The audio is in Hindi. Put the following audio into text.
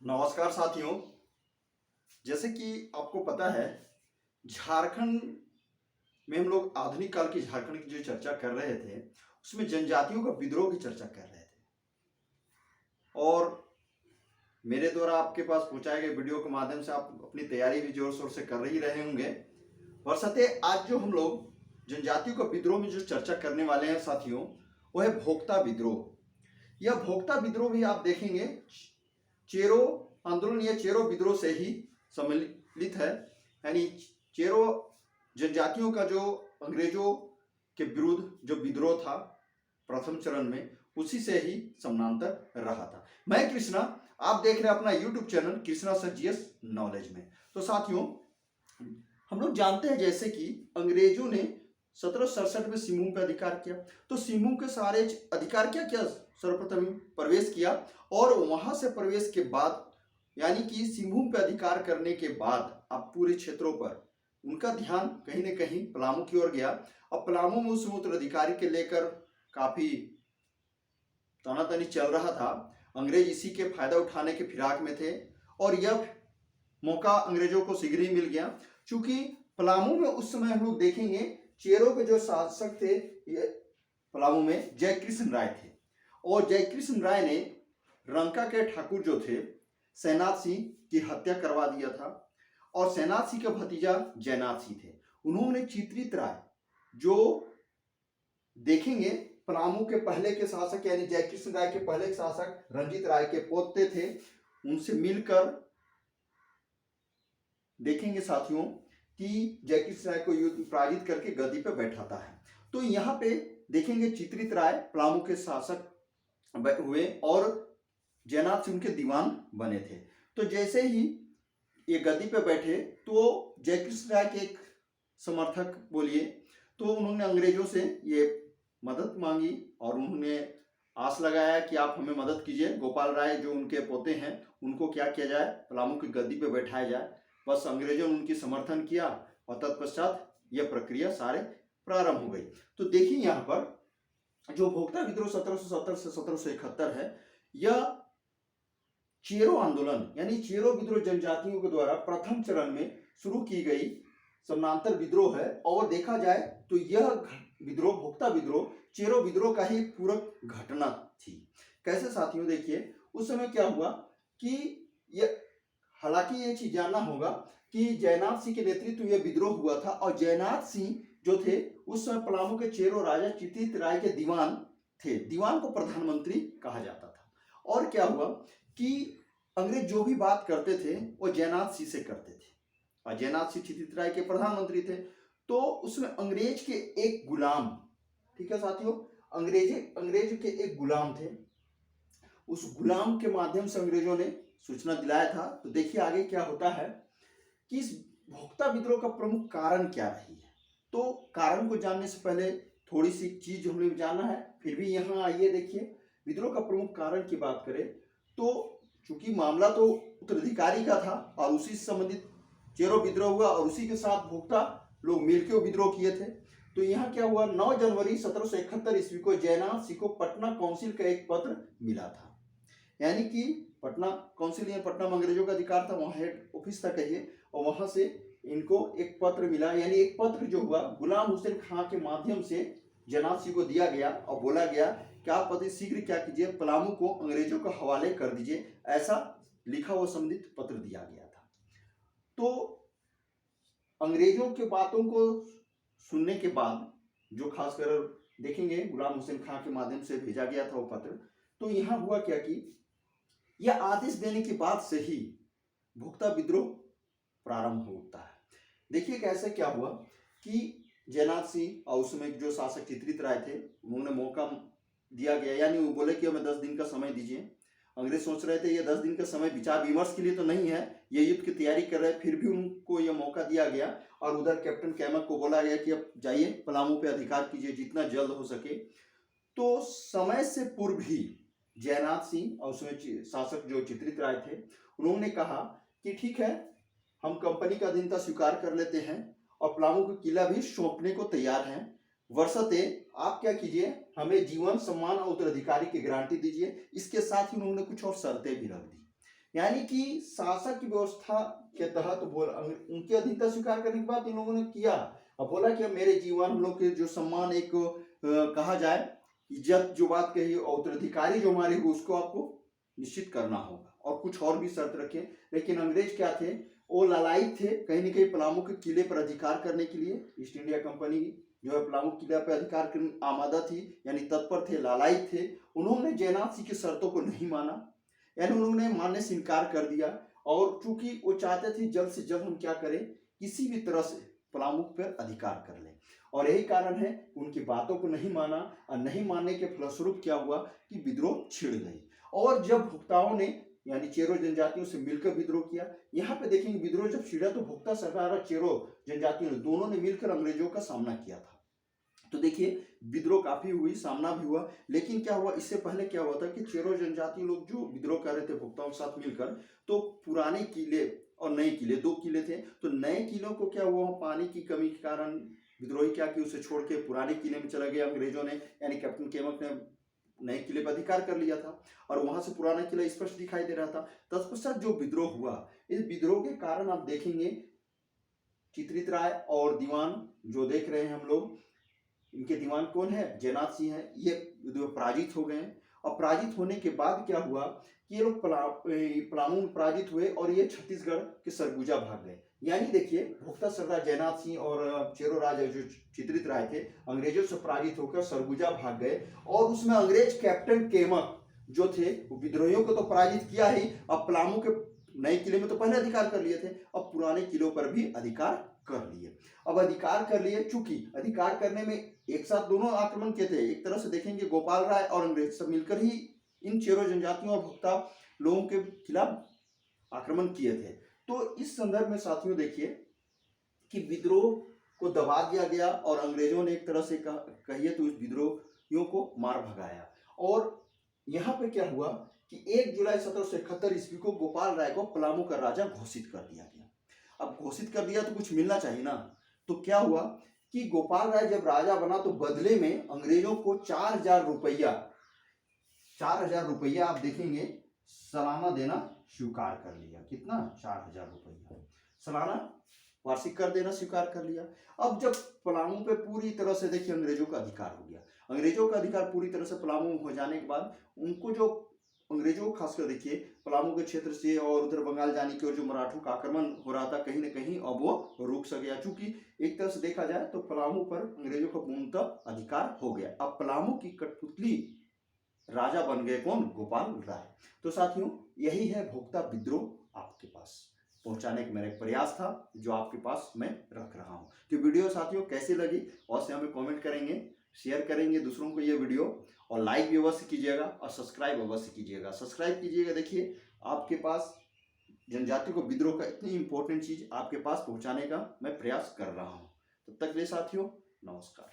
नमस्कार साथियों। जैसे कि आपको पता है, झारखंड में हम लोग आधुनिक काल की झारखंड की जो चर्चा कर रहे थे, उसमें जनजातियों का विद्रोह की चर्चा कर रहे थे। और मेरे द्वारा आपके पास पहुंचाए गए वीडियो के माध्यम से आप अपनी तैयारी भी जोर शोर से कर ही रहे होंगे। वरसते आज जो हम लोग जनजातियों का विद्रोह में जो चर्चा करने वाले हैं साथियों, वो है भोक्ता विद्रोह। यह भोक्ता विद्रोह भी आप देखेंगे चेरो आंदोलन या चेरो विद्रोह से ही सम्मिलित है। यानी चेरो जनजातियों का जो अंग्रेजों के विरुद्ध जो विद्रोह था प्रथम चरण में, उसी से ही समानांतर रहा था। मैं कृष्णा, आप देख रहे हैं अपना YouTube channel Krishna sir GS knowledge में। तो साथियों, हम लोग जानते हैं जैसे कि अंग्रेजों ने 1767 में सिंहभूम पे अधिकार किया, तो सिंहभूम के सारे अधिकार क्या किया, सर्वप्रथम प्रवेश किया। और वहां से प्रवेश के बाद यानी कि सिंहभूम पे अधिकार करने के बाद अब पूरे क्षेत्रों पर उनका ध्यान कहीं न कहीं पलामू की ओर गया। अब पलामू में उस उत्तराधिकारी के लेकर काफी तनातनी चल रहा था। अंग्रेज इसी के फायदा उठाने के फिराक में थे और यह मौका अंग्रेजों को शीघ्र ही मिल गया। चूंकि पलामू में उस समय हम लोग देखेंगे चेरों के जो शासक थे, ये पलामू में जयकृष्ण राय थे। और जयकृष्ण राय ने रंका के ठाकुर जो थे सेनाथ सिंह की हत्या करवा दिया था। और सेनाथ सिंह का भतीजा जयनाथ सिंह थे। उन्होंने चित्रित राय, जो देखेंगे पलामू के पहले के शासक यानी जयकृष्ण राय के पहले के शासक रंजीत राय के पोते थे, उनसे मिलकर देखेंगे साथियों कि जयकृष्ण राय को युद्ध पराजित करके गद्दी पे बैठाता है। तो यहाँ पे देखेंगे चित्रित राय पलामू के शासक हुए और जयनाथ सिंह उनके दीवान बने थे। तो जैसे ही ये गद्दी पे बैठे तो जयकृष्ण राय के एक समर्थक बोलिए, तो उन्होंने अंग्रेजों से ये मदद मांगी और उन्होंने आस लगाया कि आप हमें मदद कीजिए, गोपाल राय जो उनके पोते हैं उनको क्या किया जाए, पलामू की गद्दी पे बैठाया जाए। बस अंग्रेजों ने उनकी समर्थन किया और तत्पश्चात यह प्रक्रिया सारे प्रारंभ हो गई। तो देखिए यहाँ पर जो भोक्ता विद्रोह 1770 से 1771 है, यह चेरो आंदोलन यानी चेरो विद्रोह जनजातियों के द्वारा प्रथम चरण में शुरू की गई समानांतर विद्रोह है। और देखा जाए तो यह विद्रोह भोक्ता विद्रोह चेरो विद्रोह का ही पूरक घटना थी। कैसे साथियों, देखिए उस समय क्या हुआ कि यह, हालांकि ये चीज जानना होगा कि जयनाथ सिंह के नेतृत्व में यह विद्रोह हुआ था और जयनाथ सिंह जो थे उस समय पलामू के चेरो राजा चित्रित राय के दीवान थे। दीवान को प्रधानमंत्री कहा जाता था। और क्या हुआ कि अंग्रेज जो भी बात करते थे वो जयनाथ सिंह से करते थे और जयनाथ सिंह चित्रित राय के प्रधानमंत्री थे। तो उसमें अंग्रेज के एक गुलाम, ठीक है साथियों, अंग्रेज के एक गुलाम थे। उस गुलाम के माध्यम से अंग्रेजों ने सूचना दिलाया था। तो देखिए आगे क्या होता है कि इस भोक्ता विद्रोह का प्रमुख कारण क्या रही है। तो कारण को जानने से पहले थोड़ी सी चीज हमें जानना है। फिर भी यहाँ आइए, देखिए विद्रोह का प्रमुख कारण की बात करें तो चूंकि मामला तो उत्तराधिकारी का था और उसी से संबंधित चेरो विद्रोह हुआ और उसी के साथ भोक्ता लोग मिलकर विद्रोह किए थे। तो यहाँ क्या हुआ, 9 जनवरी 1771 ईस्वी को जयनाथ सिंह को पटना काउंसिल का एक पत्र मिला था। यानी कि पटना काउंसिल या पटना में अंग्रेजों का अधिकार था, वहाँ हेड ऑफिस था कहिए, और वहां से इनको एक पत्र मिला। यानी एक पत्र जो हुआ गुलाम हुसैन खां के माध्यम से जयनाथ सिंह को दिया गया और बोला गया कि आप अति शीघ्र क्या कीजिए, पलामू को अंग्रेजों के हवाले कर दीजिए। ऐसा लिखा हुआ संबंधित पत्र दिया गया था। तो अंग्रेजों के बातों को सुनने के बाद जो खासकर देखेंगे गुलाम हुसैन खां के माध्यम से भेजा गया था वो पत्र, तो यहाँ हुआ क्या कि यह आदेश देने के बाद से ही भोक्ता विद्रोह प्रारंभ होता है। देखिए कैसे क्या हुआ कि जयनाथ सिंह और उसमें जो शासक चित्रित राय थे उन्होंने मौका दिया गया, यानी वो बोले कि हमें 10 दिन का समय दीजिए। अंग्रेज सोच रहे थे ये 10 दिन का समय विचार विमर्श के लिए तो नहीं है, ये युद्ध की तैयारी कर रहे हैं, फिर भी उनको यह मौका दिया गया। और उधर कैप्टन कैमक को बोला गया कि अब जाइए पलामू पे अधिकार कीजिए जितना जल्द हो सके। तो समय से पूर्व ही जयनाथ सिंह और उसमें शासक जो चित्रित राय थे उन्होंने कहा कि ठीक है, हम कंपनी का अधीनता स्वीकार कर लेते हैं और पलामू का किला भी सौंपने को तैयार हैं। वर्षते आप क्या कीजिए, हमें जीवन सम्मान और उत्तराधिकारी की गारंटी दीजिए। इसके साथ ही उन्होंने कुछ और शर्तें भी रख दी। यानी कि शासक की व्यवस्था के तहत उनकी अधीनता स्वीकार करने के बाद इन लोगों ने किया, अब बोला कि मेरे जीवन हम लोग के जो सम्मान एक कहा जाए इज्जत जो बात कही और उत्तराधिकारी जो हमारी हो उसको आपको निश्चित करना होगा और कुछ और भी शर्त रखे। लेकिन अंग्रेज क्या थे, वो लालायित थे कहीं न कहीं पलामू के किले पर अधिकार करने के लिए। ईस्ट इंडिया कंपनी जो है पलामू किला पर अधिकार करने आमादा थी, यानी तत्पर थे, लालायित थे। उन्होंने जयनाथ सिंह की शर्तों को नहीं माना, यानी उन्होंने मानने से इनकार कर दिया। और चूंकि वो चाहते थे जल्द से जल्द हम क्या करें, किसी भी तरह से पलामू पर अधिकार कर लें, और यही कारण है उनकी बातों को नहीं माना। और नहीं मानने के फलस्वरूप क्या हुआ कि विद्रोह छिड़ गई। और जब भुक्ताओं ने यानी चेरो जनजातियों से मिलकर विद्रोह किया, यहाँ पे देखेंगे विद्रोह जब छिड़ा तो भुक्ता सरकार और चेरो जनजातियों ने दोनों ने मिलकर अंग्रेजों का सामना किया था। तो देखिए विद्रोह काफी हुई, सामना भी हुआ। लेकिन क्या हुआ, इससे पहले क्या हुआ था कि चेरो जनजाति लोग जो विद्रोह कर रहे थे भुक्ताओं के साथ मिलकर, तो पुराने किले और नए किले, दो किले थे, तो नए किलों को क्या हुआ, पानी की कमी के कारण विद्रोही क्या कि उसे छोड़ के पुराने किले में चला गया अंग्रेजों ने, यानी कैप्टन केमक ने नए किले पर अधिकार कर लिया था और वहां से पुराना किला स्पष्ट दिखाई दे रहा था। तत्पश्चात जो विद्रोह हुआ, इस विद्रोह के कारण आप देखेंगे चित्रित राय और दीवान जो देख रहे हैं हम लोग, इनके दीवान कौन है, जयनाथ सिंह है, ये पराजित हो गए। और पराजित होने के बाद क्या हुआ कि ये लोग पलामू में पराजित हुए और ये छत्तीसगढ़ के सरगुजा भाग गए। यानी देखिए भुक्ता सरदार जयनाथ सिंह और चेरो राजा जो चित्रित राय थे अंग्रेजों से पराजित होकर सरगुजा भाग गए। और उसमें अंग्रेज कैप्टन केमक जो थे वो विद्रोहियों को तो पराजित किया ही, अब पलामू के नए किले में तो पहले अधिकार कर लिए थे, अब पुराने किलों पर भी अधिकार कर लिए। अब अधिकार कर लिए, चूंकि अधिकार करने में एक साथ दोनों आक्रमण किए थे, एक तरह से देखेंगे गोपाल राय और अंग्रेज सब मिलकर ही इन चेरो जनजातियों और भुक्ता लोगों के खिलाफ आक्रमण किए थे। तो इस संदर्भ में साथियों देखिए कि विद्रोह को दबा दिया गया और अंग्रेजों ने एक तरह से कहिए तो इस विद्रोहियों को मार भगाया। और यहाँ पे क्या हुआ कि 1 जुलाई 1771 ईस्वी को गोपाल राय को पलामू का राजा घोषित कर दिया गया। अब घोषित कर दिया तो कुछ मिलना चाहिए ना, तो क्या हुआ कि गोपाल राय जब राजा बना तो बदले में अंग्रेजों को 4000 रुपया, 4000 रुपया आप देखेंगे सालाना देना स्वीकार कर लिया। कितना, 4000 रुपया सालाना वार्षिक कर देना स्वीकार कर लिया। अब जब पलामू पे पूरी तरह से देखिए अंग्रेजों का अधिकार हो गया, अंग्रेजों का अधिकार पूरी तरह से पलामू हो जाने के बाद उनको जो अंग्रेजों खासकर देखिए पलामू के क्षेत्र से और उधर बंगाल जाने की ओर जो मराठों का आक्रमण हो रहा था कहीं ना कहीं अब वो रुक सा गया। चूंकि एक तरह से देखा जाए तो पलामू पर अंग्रेजों का पूर्णतः अधिकार हो गया। अब पलामू की कठपुतली राजा बन गए कौन, गोपाल राय। तो साथियों यही है भोक्ता विद्रोह आपके पास पहुंचाने का मेरा एक प्रयास था जो आपके पास मैं रख रहा हूं। तो वीडियो साथियों कैसी लगी और से हमें कमेंट करेंगे, शेयर करेंगे दूसरों को ये वीडियो, और लाइक भी अवश्य कीजिएगा और सब्सक्राइब अवश्य कीजिएगा। सब्सक्राइब कीजिएगा, देखिए आपके पास जनजाति को विद्रोह का इतनी इंपॉर्टेंट चीज आपके पास पहुंचाने का मैं प्रयास कर रहा हूं। तब तक के लिए साथियों नमस्कार।